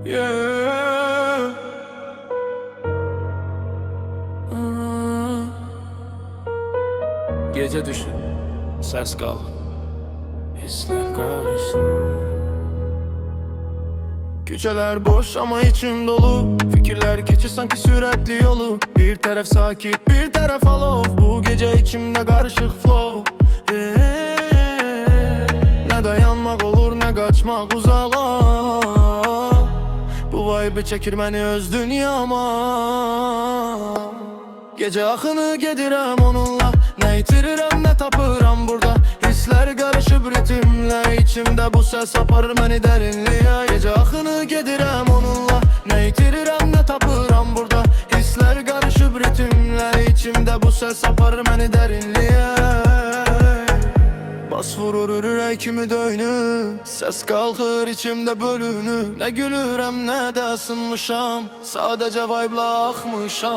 Yeah. Gece düşün, ses kal, hisler karışsın. Küçeler boş ama içim dolu. Fikirler geçir sanki sürekli yolu. Bir taraf sakit, bir taraf alof. Bu gece içimde karışık flow. Ne dayanmak olur ne kaçmak uzağa. Bu vibe'ı çekir beni öz dünyama. Gece akını gedirem onunla. Ne yitiririm ne tapıram burada. Hisler karışıp ritimle. İçimde bu ses aparır beni derinliğe. Gece akını gedirem onunla. Ne yitiririm ne tapıram burada. Hisler karışıp ritimle. İçimde bu ses aparır beni derinliğe. Bas vurur yüreğimi döynü. Ses kalkır içimde bölünü. Ne gülürem ne de ısınmışam. Sadece vibe'la akmışam.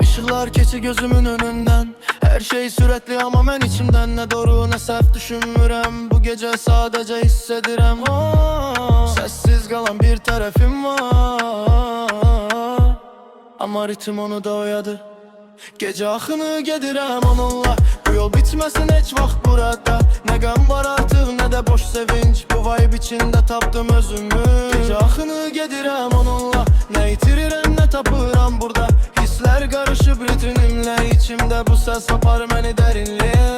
Işıklar keçi gözümün önünden. Her şey sürekli ama ben içimden. Ne doğru ne saf düşünmürem. Bu gece sadece hissedirem. Sessiz kalan bir tarafım var. Ama ritim onu da oyadı. Gece akını gedirem onunla. Bu yol bitmesin hiç vakt burada. Ne gam var artık ne de boş sevinç. Bu vibe içinde taptım özümü. Gece akını gedirem onunla. Ne yitiririm ne tapıram burada. Hisler karışıp ritmimle. İçimde bu ses sapar beni derinliğe.